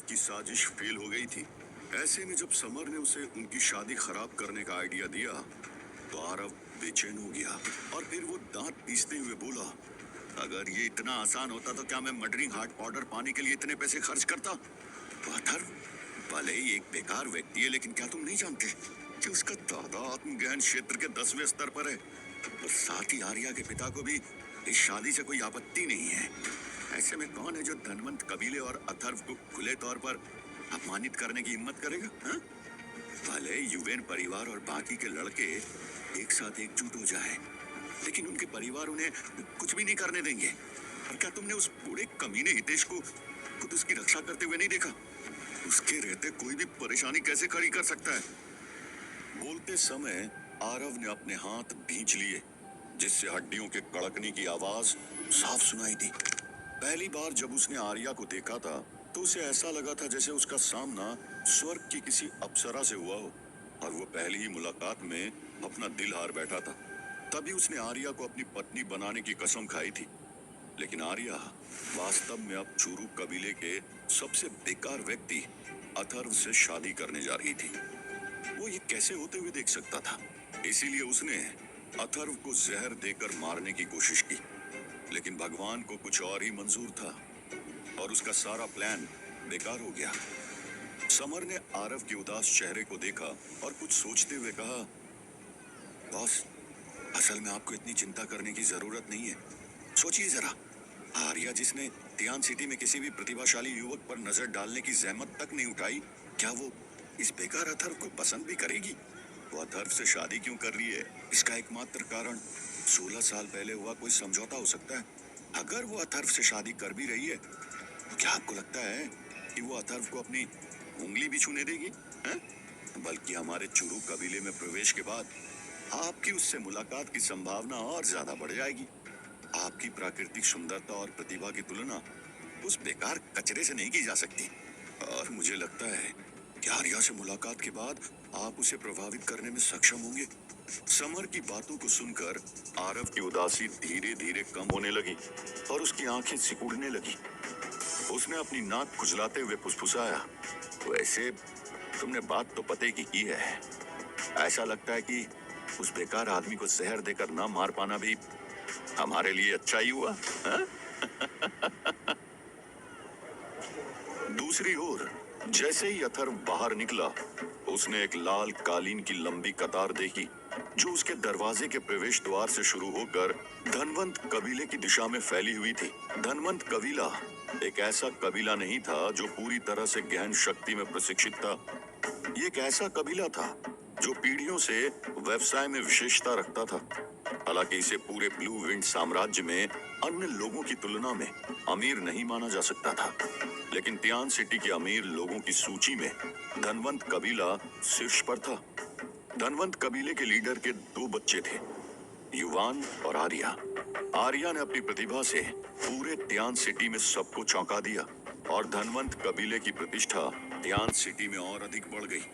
की साजिश फेल हो गई थी। ऐसे में जब समर ने उसे उनकी शादी खराब करने का आइडिया दिया तो आरव बेचैन हो गया और फिर वो दांत पीसते हुए बोला, अगर ये इतना आसान होता तो क्या मैं मर्डरिंग हार्ट पाउडर पाने के लिए इतने पैसे खर्च करता? अथर्व भले ही एक बेकार व्यक्ति है, लेकिन क्या तुम नहीं जानते कि उसका दादा आत्मज्ञान क्षेत्र के 10वें स्तर पर है और साथ ही आर्या के पिता को भी इस शादी से कोई आपत्ति नहीं है। ऐसे में कौन है जो धनवंत कबीले और अथर्व को खुले तौर पर अपमानित करने की हिम्मत करेगा? हाँ? भले युवेन परिवार और बाकी के लड़के एक साथ एकजुट हो जाए, लेकिन उनके परिवार उन्हें कुछ भी नहीं करने देंगे। और क्या तुमने उस बूढ़े कमीने हितेश को खुद उसकी रक्षा करते हुए नहीं देखा? उसके रहते कोई भी परेशानी कैसे खड़ी कर सकता है? बोलते समय आरव ने अपने हाथ भींच लिए, जिससे हड्डियों के कड़कने की आवाज साफ सुनाई दी। पहली बार जब उसने आर्या को देखा था तो उसे ऐसा लगा था जैसे उसका सामना स्वर्ग की किसी अप्सरा से हुआ हो और वो पहली ही मुलाकात में अपना दिल हार बैठा था। तभी उसने आर्या को अपनी पत्नी बनाने की कसम खाई थी। लेकिन आर्या वास्तव में अब चूरू कबीले के सबसे बेकार व्यक्ति अथर्व से शादी करने जा रही थी। वो ये कैसे होते हुए देख सकता था? इसीलिए उसने अथर्व को जहर देकर मारने की कोशिश की, लेकिन भगवान को कुछ और ही मंजूर था और उसका सारा प्लान बेकार हो गया। समर ने आरव के उदास चेहरे को देखा और कुछ सोचते हुए कहा, बॉस, असल में आपको इतनी चिंता करने की जरूरत नहीं है। सोचिए जरा, आर्या जिसने तियान सिटी में किसी भी प्रतिभाशाली युवक पर नजर डालने की जहमत तक नहीं उठाई, क्या वो इस बेकार अथर्व को पसंद भी करेगी? वो अथर्व से शादी क्यों कर रही है? इसका एकमात्र कारण 16 साल पहले हुआ कोई समझौता हो सकता है। अगर वो अथर्व से शादी कर भी रही है तो क्या आपको लगता है कि वो अथर्व को अपनी उंगली भी छूने देगी? हैं? बल्कि हमारे चुरू कबीले में प्रवेश के बाद आपकी उससे मुलाकात की संभावना और ज्यादा बढ़ जाएगी। आपकी प्राकृतिक सुंदरता और प्रतिभा की तुलना उस बेकार कचरे से नहीं की जा सकती। और मुझे लगता है कि आर्या से मुलाकात के बाद आप उसे प्रभावित करने में सक्षम होंगे। समर की बातों को सुनकर आरव की उदासी धीरे धीरे कम होने लगी और उसकी आंखें सिकुड़ने लगी। उसने अपनी नाक खुजलाते हुए फुसफुसाया, वैसे तुमने बात तो पते की है। ऐसा लगता है कि उस बेकार आदमी को जहर देकर ना मार पाना भी हमारे लिए अच्छा ही हुआ। हा? दूसरी ओर जैसे ही अथर्व बाहर निकला, उसने एक लाल कालीन की लंबी कतार देखी जो उसके दरवाजे के प्रवेश द्वार से शुरू होकर धनवंत कबीले की दिशा में फैली हुई थी। धनवंत कबीला एक ऐसा कबीला नहीं था जो पूरी तरह से गहन शक्ति में प्रशिक्षित था। ये एक ऐसा कबीला था जो पीढ़ियों से व्यवसाय में विशेषता रखता था। हालांकि इसे पूरे ब्लू विंड साम्राज्य में अन्य लोगों की तुलना में अमीर नहीं माना जा सकता था, लेकिन तियान सिटी के अमीर लोगों की सूची में धनवंत कबीला शीर्ष पर था। धनवंत कबीले के लीडर के 2 बच्चे थे, युवान और आर्या। आर्या ने अपनी प्रतिभा से पूरे तियान सिटी में सबको चौंका दिया और धनवंत कबीले की प्रतिष्ठा तियान सिटी में और अधिक बढ़ गई।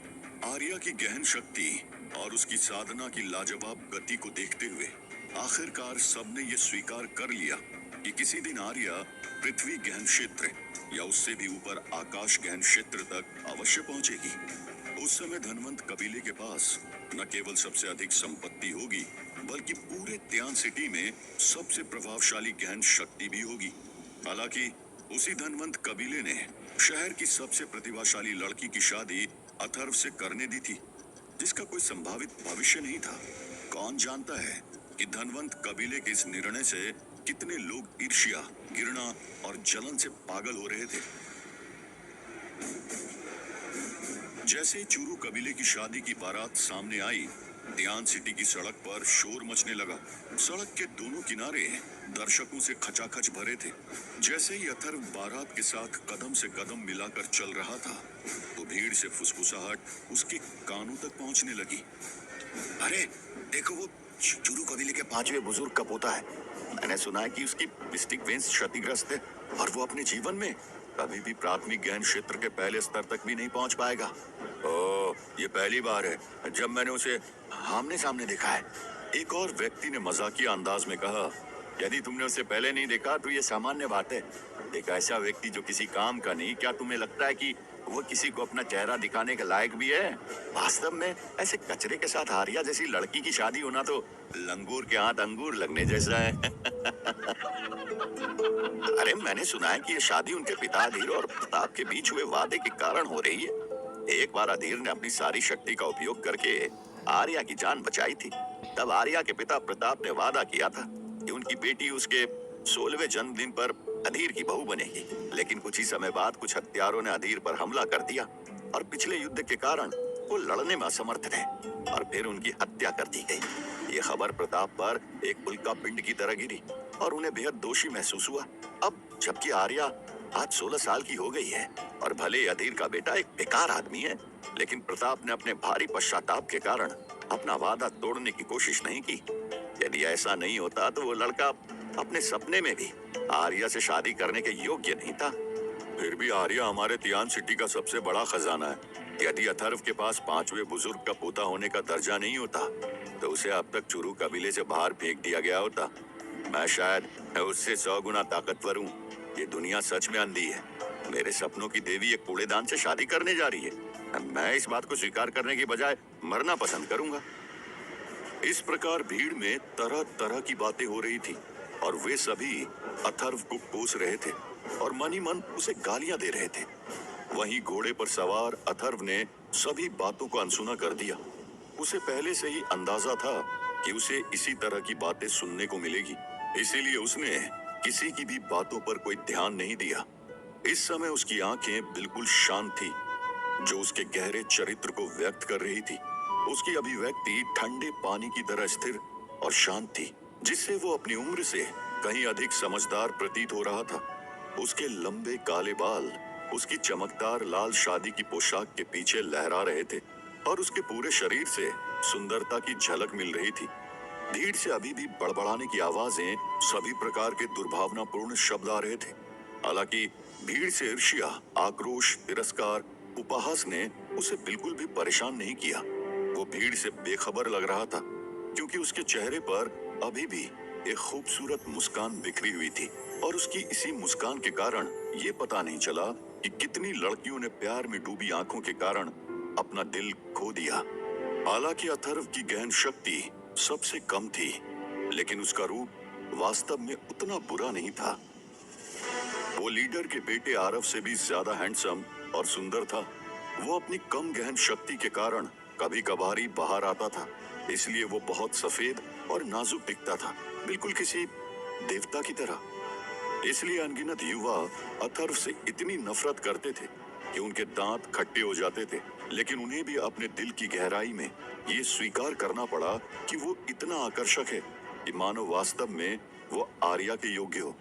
आर्या की गहन शक्ति और उसकी साधना की लाजवाब गति को देखते हुए आखिरकार सबने ये स्वीकार कर लिया कि किसी दिन आर्या पृथ्वी गहन क्षेत्र या उससे भी ऊपर आकाश गहन क्षेत्र तक अवश्य पहुंचेगी। उस समय धनवंत कबीले के पास न केवल सबसे अधिक संपत्ति होगी, बल्कि पूरे तियान सिटी में सबसे प्रभावशाली गहन शक्ति भी होगी। हालांकि उसी धनवंत कबीले ने शहर की सबसे प्रतिभाशाली लड़की की शादी अथर्व से करने दी थी, जिसका कोई संभावित भविष्य नहीं था। कौन जानता है कि धनवंत कबीले के इस निर्णय से कितने लोग ईर्ष्या, घृणा और जलन से पागल हो रहे थे। जैसे ही चूरू कबीले की शादी की बारात सामने आई, तियान सिटी की सड़क पर शोर मचने लगा। सड़क के दोनों किनारे दर्शकों से खचाखच भरे थे। जैसे ही अथर्व बारात के साथ कदम से कदम मिलाकर चल रहा था, तो भीड़ से फुसफुसाहट उसके कानों तक पहुंचने लगी। अरे देखो, वो चूरू कबीले के 5वें बुजुर्ग का पोता है। मैंने सुना है कि उसकी मिस्टिक वेन्स क्षतिग्रस्त है और वो अपने जीवन में कभी भी प्राथमिक ज्ञान क्षेत्र के पहले स्तर तक भी नहीं पहुंच पाएगा। ओह, ये पहली बार है जब मैंने उसे आमने सामने देखा है। एक और व्यक्ति ने मजाकिया अंदाज में कहा, यदि तुमने उसे पहले नहीं देखा तो ये सामान्य बात है। एक ऐसा व्यक्ति जो किसी काम का नहीं, क्या तुम्हें लगता है कि वो किसी को अपना चेहरा दिखाने के लायक भी है? वास्तव में ऐसे कचरे के साथ आर्या जैसी लड़की की शादी होना तो लंगूर के हाथ अंगूर लगने जैसा है। अरे मैंने सुना है कि ये शादी उनके पिता अधीर और प्रताप के बीच हुए वादे के कारण हो रही है। एक बार अधीर ने अपनी सारी शक्ति का उपयोग करके आर्या की जान बचाई थी। तब आर्या के पिता प्रताप ने वादा किया था कि उनकी बेटी उसके 16वें जन्मदिन पर अधीर की बहू बनेगी। लेकिन कुछ ही समय बाद कुछ हत्यारों ने अधीर पर हमला कर दिया और पिछले युद्ध के कारण वो लड़ने में असमर्थ थे और फिर उनकी हत्या कर दी गई। ये खबर प्रताप पर एक उल्का पिंड की तरह गिरी और उन्हें बेहद दोषी महसूस हुआ। अब जबकि आर्या आज 16 साल की हो गई है और भले ही अधीर का बेटा एक बेकार आदमी है, लेकिन प्रताप ने अपने भारी पश्चाताप के कारण अपना वादा तोड़ने की कोशिश नहीं की। यदि ऐसा नहीं होता तो वो लड़का अपने सपने में भी आर्या से शादी करने के योग्य नहीं था। फिर भी आर्या हमारे तियान सिटी का सबसे बड़ा खजाना है। यदि अथर्व के पास 5वें बुजुर्ग का पोता होने का दर्जा नहीं होता तो उसे अब तक चुरू कबीले से बाहर फेंक दिया गया होता। मैं शायद उससे 100 गुना ताकतवर हूँ। ये दुनिया सच में अंधी है। मेरे सपनों की देवी एक कूड़ेदान से शादी करने जा रही है। मैं इस बात को स्वीकार करने की बजाय मरना पसंद करूंगा। इस प्रकार भीड़ में तरह तरह की बातें हो रही थी और वे सभी अथर्व को कोस रहे थे और मन ही मन उसे गालियां दे रहे थे। वहीं घोड़े पर सवार अथर्व ने सभी बातों को अनसुना कर दिया। उसे पहले से ही अंदाजा था कि उसे इसी तरह की बातें सुनने को मिलेगी, इसीलिए उसने किसी की भी बातों पर कोई ध्यान नहीं दिया। इस समय उसकी आंखें बिल्कुल शांत थी, जो उसके गहरे चरित्र को व्यक्त कर रही थी। उसकी अभिव्यक्ति ठंडे पानी की तरह स्थिर और शांत थी, जिससे वो अपनी उम्र से कहीं अधिक समझदार प्रतीत हो रहा था। उसके लंबे काले बाल उसकी चमकदार लाल शादी की पोशाक के पीछे लहरा रहे थे और उसके पूरे शरीर से सुंदरता की झलक मिल रही थी। भीड़ से अभी भी बड़बड़ाने की आवाजें, सभी प्रकार के दुर्भावनापूर्ण शब्द आ रहे थे। हालांकि भीड़ से ईर्ष्या, आक्रोश, तिरस्कार, उपहास ने उसे बिल्कुल भी परेशान नहीं किया। वो भीड़ से बेखबर लग रहा था क्योंकि उसके चेहरे पर अभी भी एक खूबसूरत मुस्कान बिखरी हुई थी और उसकी इसी मुस्कान के कारण ये पता नहीं चला कि कितनी लड़कियों ने प्यार में डूबी आंखों के कारण अपना दिल खो दिया। हालांकि अथर्व की गहन शक्ति सबसे कम थी, लेकिन उसका रूप वास्तव में उतना बुरा नहीं था। वो लीडर के बेटे आरव से भी ज्यादा हैंडसम और सुंदर था। वो अपनी कम गहन शक्ति के कारण कभी कभार ही बाहर आता था, इसलिए वो बहुत सफेद और नाजुक दिखता था, बिल्कुल किसी देवता की तरह। इसलिए अनगिनत युवा अथर्व से इतनी नफरत करते थे कि उनके दांत खट्टे हो जाते थे, लेकिन उन्हें भी अपने दिल की गहराई में ये स्वीकार करना पड़ा कि वो इतना आकर्षक है कि मानो वास्तव में वो आर्या के योग्य हो।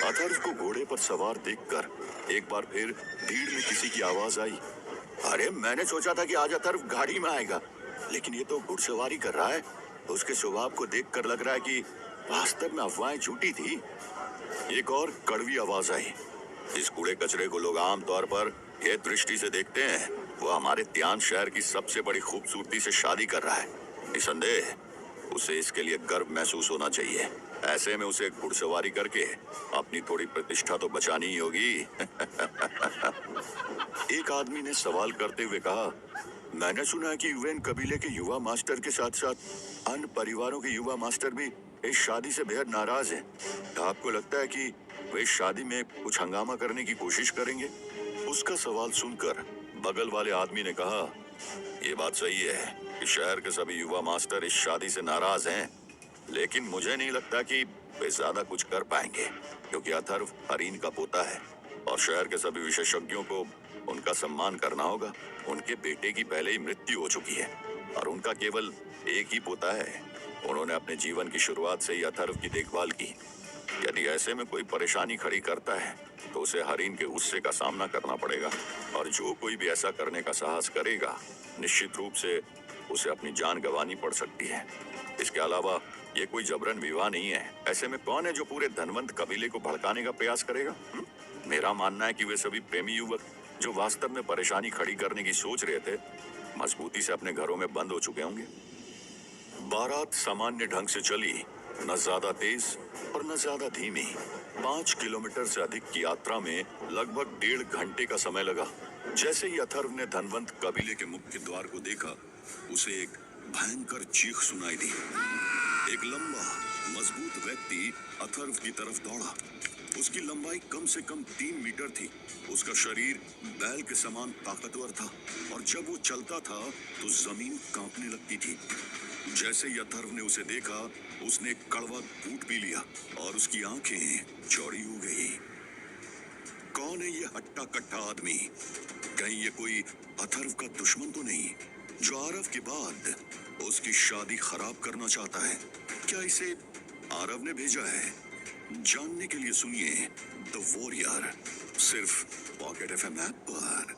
अथर्व को घोड़े पर सवार देखकर एक बार फिर भीड़ में किसी की आवाज आई, अरे मैंने सोचा था कि आज अथर्व गाड़ी में आएगा, लेकिन ये तो घुड़सवारी कर रहा है। उसके स्वभाव को देखकर लग रहा है कि वास्तव में अफवाहें झूठी थी। एक और कड़वी आवाज आई, इस कूड़े कचरे को लोग आमतौर पर ये दृष्टि से देखते हैं वो हमारे त्यान शहर की सबसे बड़ी खूबसूरती से शादी कर रहा है। निसंदेह उसे इसके लिए गर्व महसूस होना चाहिए। ऐसे में उसे घुड़सवारी करके अपनी थोड़ी प्रतिष्ठा तो बचानी ही होगी। एक आदमी ने सवाल करते हुए कहा, मैंने सुना है कि यूएन कबीले के युवा मास्टर के साथ साथ अन्य परिवारों के युवा मास्टर भी इस शादी से बेहद नाराज हैं। आपको लगता है कि वे इस शादी में कुछ हंगामा करने की कोशिश करेंगे? उसका सवाल सुनकर बगल वाले आदमी ने कहा, ये बात सही है कि शहर के सभी युवा मास्टर इस शादी से नाराज हैं, लेकिन मुझे नहीं लगता कि वे ज्यादा कुछ कर पाएंगे, क्योंकि अथर्व हरीन का पोता है और शहर के सभी विशेषज्ञों को उनका सम्मान करना होगा। उनके बेटे की पहले ही मृत्यु हो चुकी है और उनका केवल एक ही पोता है। उन्होंने अपने जीवन की शुरुआत से ही अथर्व की देखभाल की। यदि ऐसे में कोई परेशानी खड़ी करता है तो उसे हरीन के गुस्से का सामना करना पड़ेगा और जो कोई भी ऐसा करने का साहस करेगा निश्चित रूप से उसे अपनी जान गंवानी पड़ सकती है। इसके अलावा ये कोई जबरन विवाह नहीं है। ऐसे में कौन है जो पूरे धनवंत कबीले को भड़काने का प्रयास करेगा? मेरा मानना है कि वे सभी प्रेमी युवक जो वास्तव में परेशानी खड़ी करने की सोच रहे थे मजबूती से अपने घरों में बंद हो चुके होंगे। बारात सामान्य ढंग से चली न ज्यादा तेज और न ज्यादा धीमी। 5 किलोमीटर से अधिक की यात्रा में लगभग 1.5 घंटे का समय लगा। जैसे ही अथर्व ने धनवंत कबीले के मुख्य द्वार को देखा, उसे एक भयंकर चीख सुनाई दी। एक लंबा मजबूत व्यक्ति अथर्व की तरफ दौड़ा। उसकी लंबाई कम से कम 3 मीटर थी। उसका शरीर बैल के समान ताकतवर था और जब वो चलता था तो जमीन कांपने लगती थी। जैसे ही अथर्व ने उसे देखा, उसने एक कड़वा घूंट पी लिया और उसकी आंखें चौड़ी हो गई। कौन है ये हट्टा कट्टा आदमी? कहीं ये कोई अथर्व का दुश्मन तो नहीं, जो आरव के बाद उसकी शादी खराब करना चाहता है? क्या इसे आरव ने भेजा है? जानने के लिए सुनिए द वॉरियर, सिर्फ पॉकेट एफएम ऐप पर।